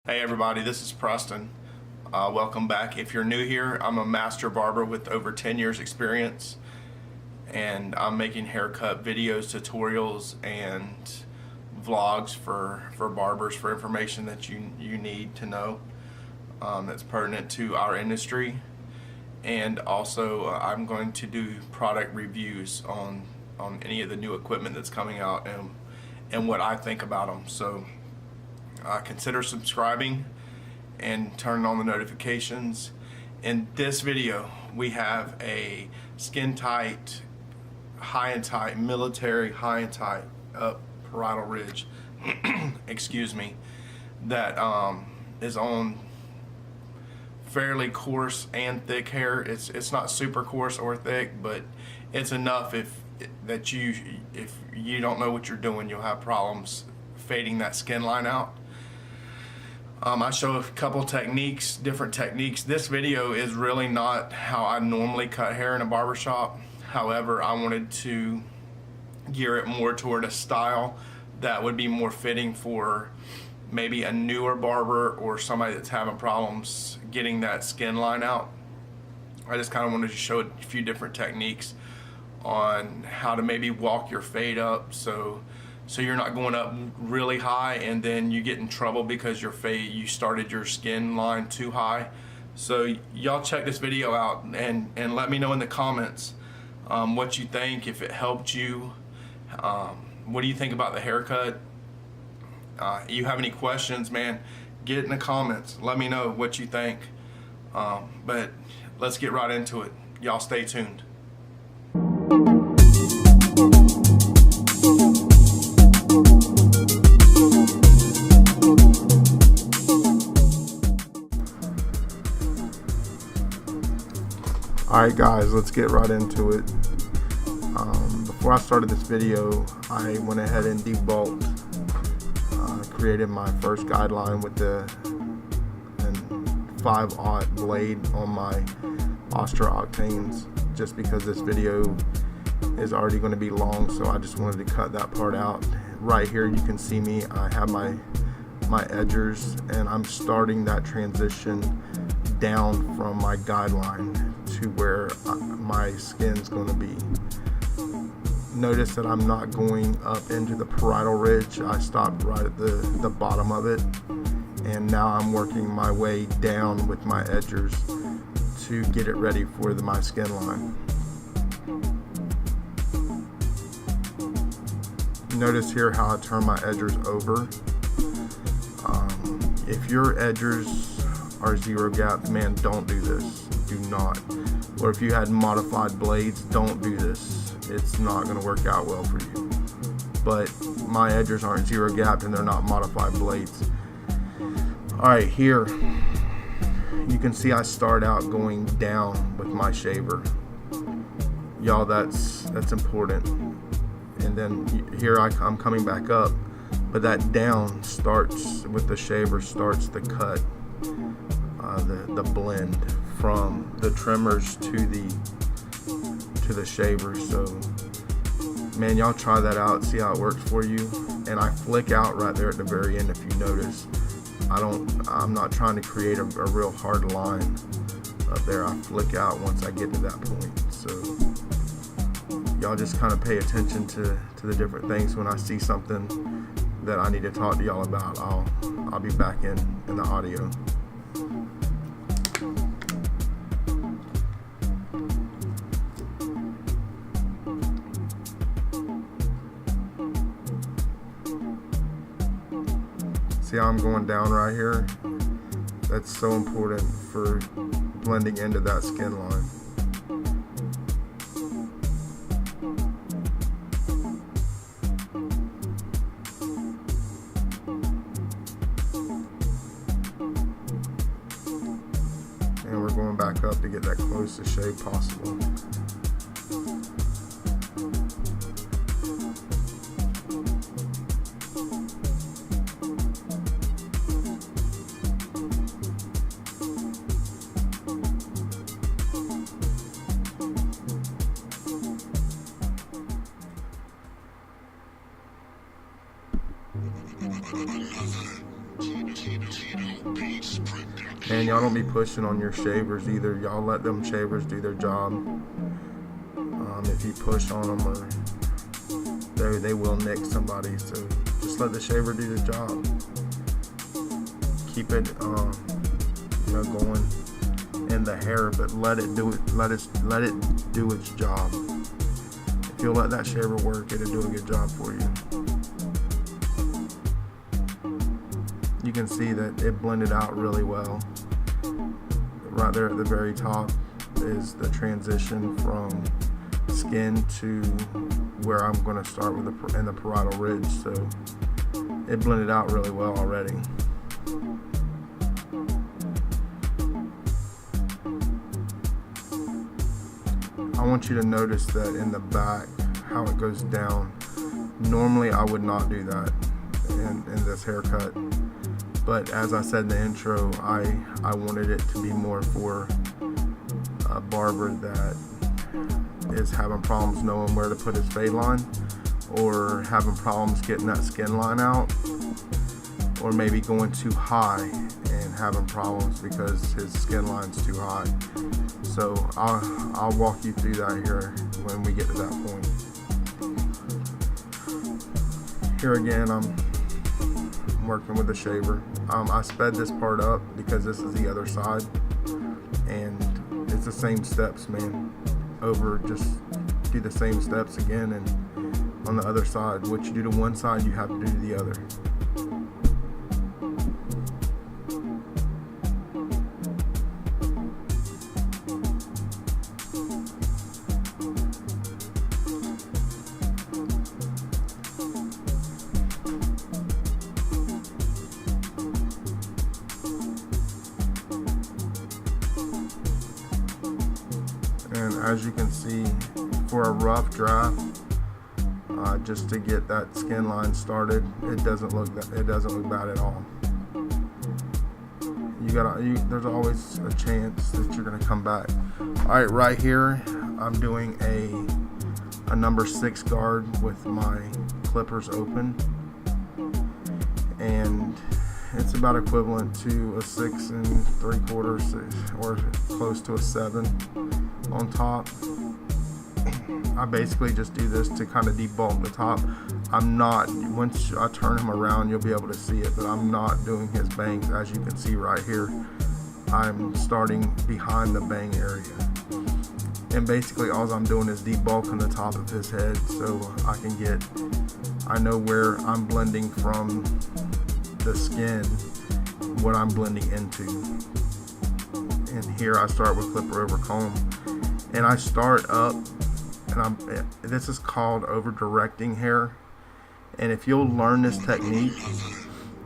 Hey everybody, this is Preston. Welcome back. If you're new here, I'm a master barber with over 10 years experience, and I'm making haircut videos, tutorials, and vlogs for barbers for information that you need to know that's pertinent to our industry. And also I'm going to do product reviews on any of the new equipment that's coming out and what I think about them. So consider subscribing and turn on the notifications. In this video we have a skin tight, high and tight, military high and tight up parietal ridge excuse me, that is on fairly coarse and thick hair. It's not super coarse or thick, but it's enough if you don't know what you're doing, you'll have problems fading that skin line out. I show a couple techniques, different techniques. This video is really not how I normally cut hair in a barbershop. However, I wanted to gear it more toward a style that would be more fitting for maybe a newer barber or somebody that's having problems getting that skin line out. I just kind of wanted to show a few different techniques on how to maybe walk your fade up so you're not going up really high and then you get in trouble because you started your skin line too high. So y'all check this video out and let me know in the comments what you think, if it helped you. What do you think about the haircut? You have any questions, man, get in the comments, let me know what you think. But let's get right into it. Y'all stay tuned. Alright guys, let's get right into it. Before I started this video, I went ahead and debulked, created my first guideline with the 5/0 blade on my Ostra Octanes, just because this video is already going to be long, so I just wanted to cut that part out. Right here you can see me, I have my edgers, and I'm starting that transition down from my guideline to where my skin's going to be. Notice that I'm not going up into the parietal ridge. I stopped right at the bottom of it, and now I'm working my way down with my edgers to get it ready for my skin line. Notice here how I turn my edgers over. If your edgers are zero gap, man, don't do this. Do not. Or if you had modified blades, don't do this. It's not going to work out well for you. But my edgers aren't zero gapped and they're not modified blades. Alright, here you can see I start out going down with my shaver. Y'all, that's important. And then here I'm coming back up, but that down starts with the shaver, starts the cut, the blend from the trimmers to the shaver. So man, y'all try that out, see how it works for you. And I flick out right there at the very end. If you notice, I'm not trying to create a real hard line up there. I flick out once I get to that point. So y'all just kind of pay attention to the different things. When I see something that I need to talk to y'all about, I'll be back in the audio. See how I'm going down right here? That's so important for blending into that skin line. And we're going back up to get that close to shave possible. And y'all don't be pushing on your shavers either. Y'all let them shavers do their job. If you push on them, or they will nick somebody. So just let the shaver do the job. Keep it, going in the hair, but let it do it. Let it do its job. If you'll let that shaver work, it'll do a good job for you. You can see that it blended out really well. Right there at the very top is the transition from skin to where I'm going to start with in the parietal ridge. So it blended out really well already. I want you to notice that in the back, how it goes down. Normally I would not do that in this haircut. But as I said in the intro, I wanted it to be more for a barber that is having problems knowing where to put his fade line, or having problems getting that skin line out, or maybe going too high and having problems because his skin line's too high. So I'll walk you through that here when we get to that point. Here again, I'm working with a shaver. I sped this part up because this is the other side, and it's the same steps, man. Just do the same steps again, and on the other side, what you do to one side, you have to do to the other. And as you can see, for a rough draft, just to get that skin line started, it doesn't look bad at all. There's always a chance that you're gonna come back. All right, right here, I'm doing a number 6 guard with my clippers open, and it's about equivalent to a 6 3/4 or close to a 7 on top. I basically just do this to kind of debulk the top. Once I turn him around, you'll be able to see it, but I'm not doing his bangs. As you can see right here, I'm starting behind the bang area. And basically all I'm doing is debulking the top of his head, so I know where I'm blending from the skin, what I'm blending into. And here I start with clipper over comb, and I start up, and this is called over directing hair. And if you'll learn this technique,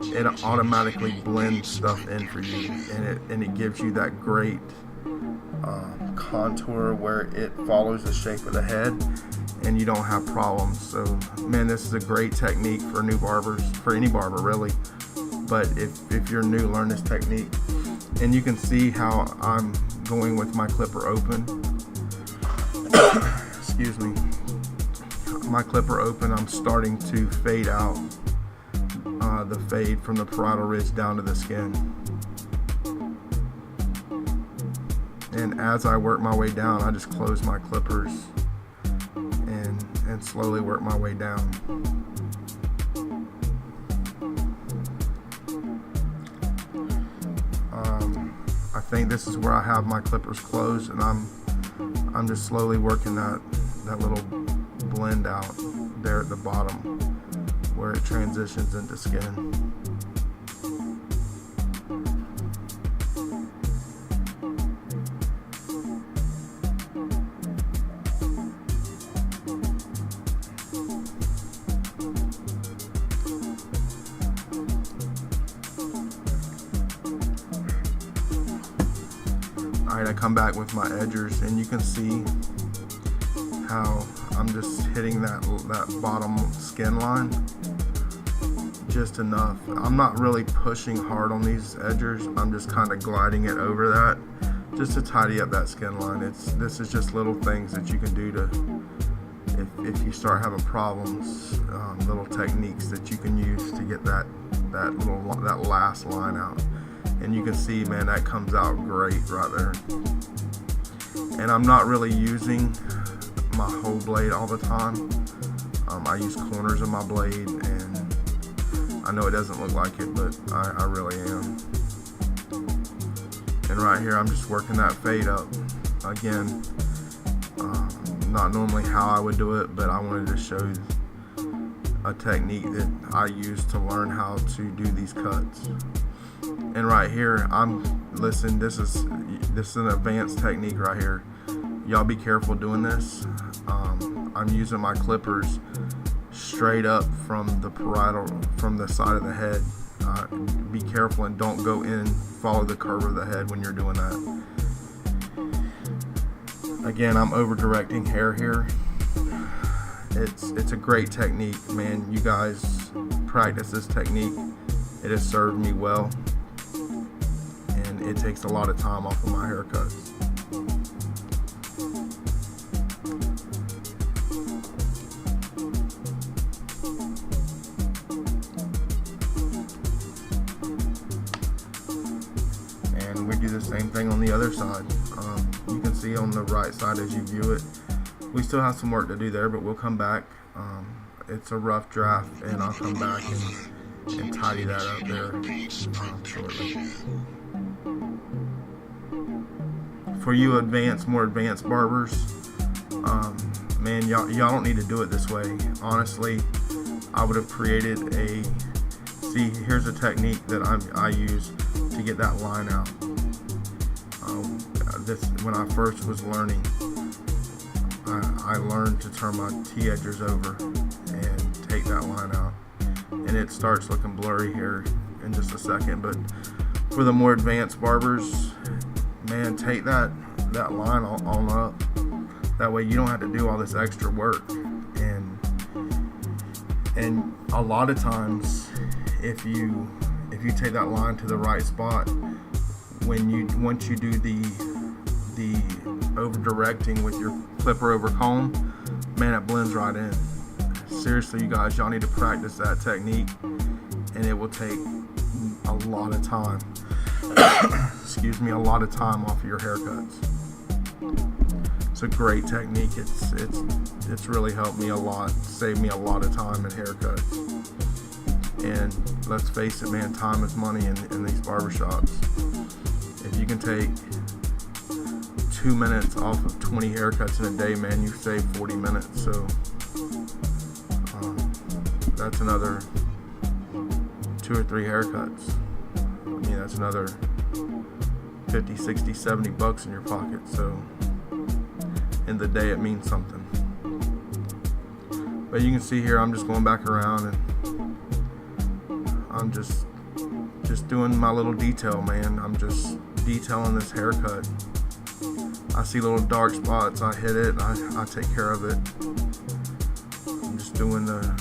it automatically blends stuff in for you, and it gives you that great contour where it follows the shape of the head, and you don't have problems. So man, this is a great technique for new barbers, for any barber really, but if you're new, learn this technique. And you can see how I'm going with my clipper open. Excuse me. My clipper open, I'm starting to fade out the fade from the parietal ridge down to the skin. And as I work my way down, I just close my clippers and slowly work my way down. I think this is where I have my clippers closed, and I'm just slowly working that little blend out there at the bottom where it transitions into skin. Alright, I come back with my edgers, and you can see how I'm just hitting that bottom skin line just enough. I'm not really pushing hard on these edgers. I'm just kind of gliding it over that just to tidy up that skin line. This is just little things that you can do to, if you start having problems, little techniques that you can use to get that last line out. And and you can see, man, that comes out great right there. And I'm not really using my whole blade all the time. I use corners of my blade, and I know it doesn't look like it, but I really am. And right here, I'm just working that fade up. Again, not normally how I would do it, but I wanted to show you a technique that I use to learn how to do these cuts. And right here, listen, this is an advanced technique right here. Y'all be careful doing this. I'm using my clippers straight up from the parietal, from the side of the head. Be careful and don't go in, follow the curve of the head when you're doing that. Again, I'm over directing hair here. It's a great technique, man. You guys practice this technique. It has served me well, and it takes a lot of time off of my haircuts. And we do the same thing on the other side. You can see on the right side as you view it, we still have some work to do there, but we'll come back. It's a rough draft, and I'll come back and tidy that up there shortly. For you more advanced barbers, man, y'all don't need to do it this way. Honestly, I would have created here's a technique that I use to get that line out. When I first was learning, I learned to turn my T-edgers over and take that line out, and it starts looking blurry here in just a second. But for the more advanced barbers, man, take that line on up. That way you don't have to do all this extra work. And a lot of times, if you take that line to the right spot, once you do the over directing with your clipper over comb, man, it blends right in. Seriously, you guys, y'all need to practice that technique, and it will take a lot of time. Excuse me, a lot of time off of your haircuts. It's a great technique. It's really helped me a lot, saved me a lot of time in haircuts. And let's face it, man, time is money in these barbershops. If you can take 2 minutes off of 20 haircuts in a day, man, you save 40 minutes. So that's another 2 or 3 haircuts. I mean, that's another 50, 60, 70 bucks in your pocket. So in the day, it means something. But you can see here, I'm just going back around, and I'm just doing my little detail, man. I'm just detailing this haircut. I see little dark spots, I hit it, I take care of it. I'm just doing the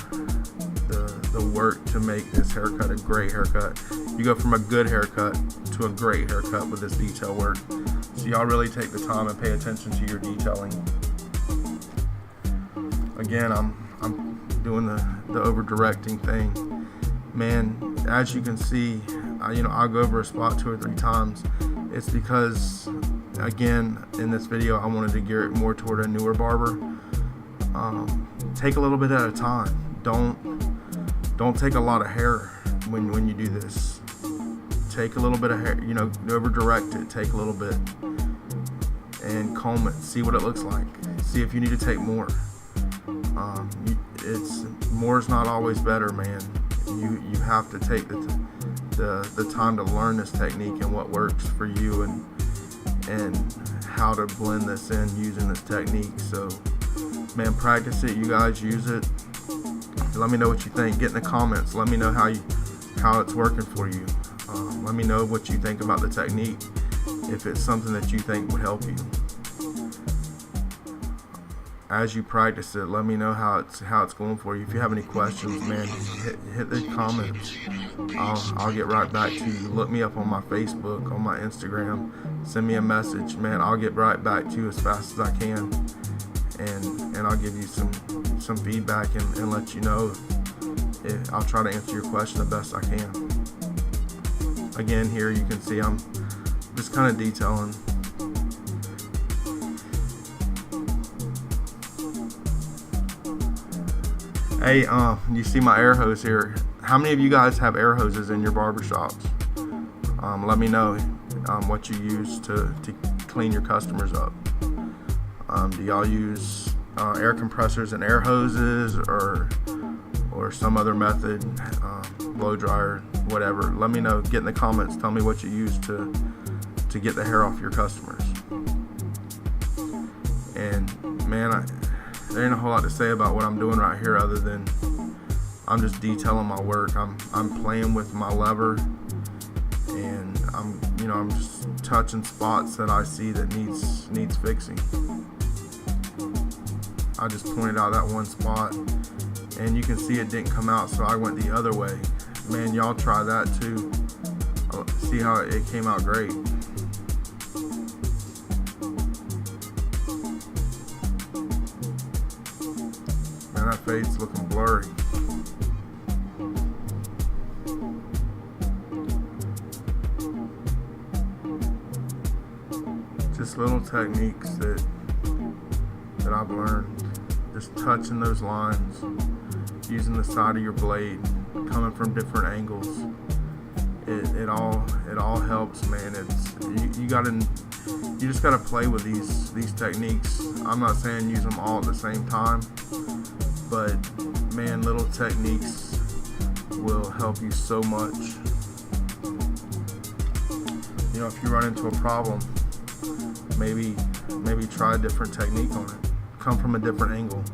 work to make this haircut a great haircut. You go from a good haircut to a great haircut with this detail work. So y'all really take the time and pay attention to your detailing. Again, I'm doing the over directing thing. Man, as you can see, I'll go over a spot 2 or 3 times. It's because, again, in this video, I wanted to gear it more toward a newer barber. Take a little bit at a time. Don't take a lot of hair when you do this. Take a little bit of hair, over direct it. Take a little bit and comb it. See what it looks like. See if you need to take more. More is not always better, man. You have to take the time to learn this technique and what works for you and how to blend this in using this technique. So, man, practice it. You guys use it. Let me know what you think. Get in the comments. Let me know how it's working for you. Let me know what you think about the technique, if it's something that you think would help you. As you practice it, let me know how it's going for you. If you have any questions, man, hit the comments. I'll get right back to you. Look me up on my Facebook, on my Instagram. Send me a message, man. I'll get right back to you as fast as I can, and I'll give you some feedback and let you know. I'll try to answer your question the best I can. again, here you can see I'm just kind of detailing. Hey, you see my air hose here. How many of you guys have air hoses in your barbershops? Let me know what you use to clean your customers up. Do y'all use air compressors and air hoses, or some other method, blow dryer, whatever? Let me know. Get in the comments. Tell me what you use to get the hair off your customers. And man, there ain't a whole lot to say about what I'm doing right here, other than I'm just detailing my work. I'm playing with my lever, and I'm just touching spots that I see that needs fixing. I just pointed out that one spot, and you can see it didn't come out, so I went the other way. Man, y'all try that too. See how it came out great. Man, that fade's looking blurry. Just little techniques that I've learned. Just touching those lines, using the side of your blade, coming from different angles. It all helps, man. You just gotta play with these techniques. I'm not saying use them all at the same time, but man, little techniques will help you so much. You know, if you run into a problem, maybe try a different technique on it. Come from a different angle.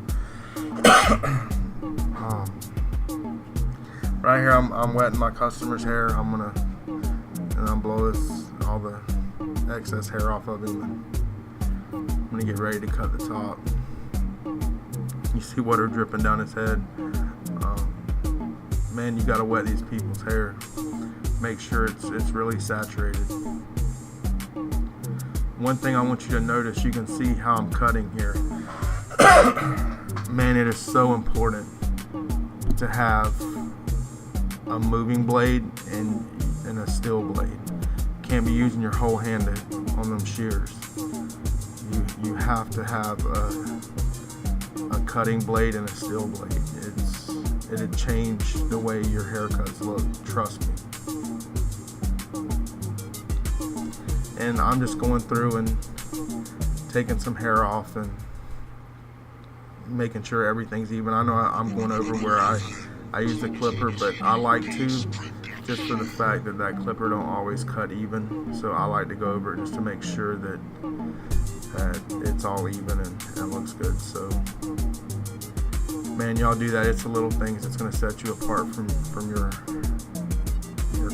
Right here, I'm wetting my customer's hair. I'm gonna blow all the excess hair off of him. And I'm gonna get ready to cut the top. You see water dripping down his head. Man, you gotta wet these people's hair. Make sure it's really saturated. One thing I want you to notice, you can see how I'm cutting here. Man, it is so important to have a moving blade and a steel blade. You can't be using your whole hand on them shears. You have to have a cutting blade and a steel blade. It'd change the way your haircuts look, trust me. And I'm just going through and taking some hair off and making sure everything's even. I know I'm going over where I use the clipper, but I like to, just for the fact that clipper don't always cut even. So I like to go over it just to make sure that it's all even and looks good. So man, y'all do that. It's the little things that's going to set you apart from your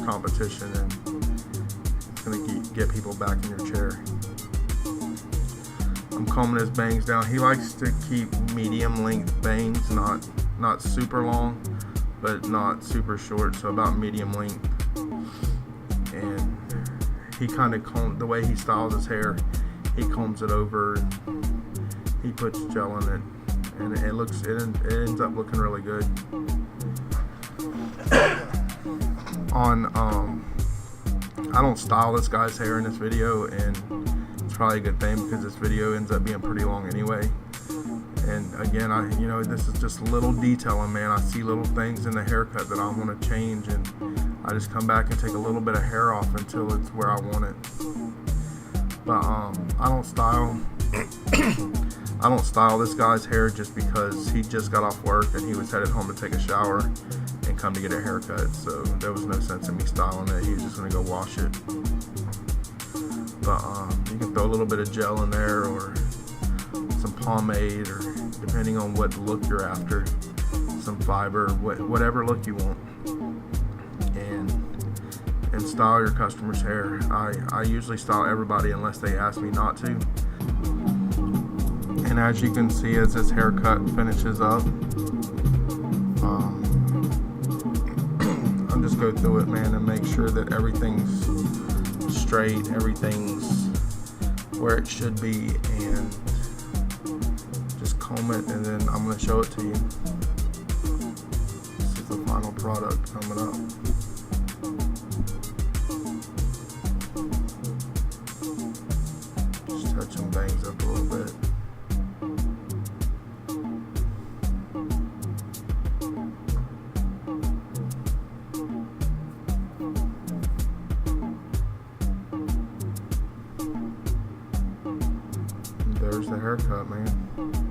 competition, and it's going to get people back in your chair. I'm combing his bangs down. He likes to keep medium length bangs, not super long, but not super short, so about medium length. And he kind of the way he styles his hair, he combs it over and he puts gel in it, and it ends up looking really good. I don't style this guy's hair in this video, and it's probably a good thing because this video ends up being pretty long anyway. And again, this is just little detailing, man. I see little things in the haircut that I want to change, and I just come back and take a little bit of hair off until it's where I want it. But I don't style. I don't style this guy's hair just because he just got off work and he was headed home to take a shower and come to get a haircut. So there was no sense in me styling it. He was just gonna go wash it. But you can throw a little bit of gel in there, or some pomade, or depending on what look you're after, some fiber, whatever look you want, and style your customer's hair. I usually style everybody unless they ask me not to. And as you can see, as this haircut finishes up, I'll just go through it, man, and make sure that everything's straight, everything's where it should be, and just comb it, and then I'm going to show it to you. This is the final product coming up. some bangs up a little bit. There's the haircut, man.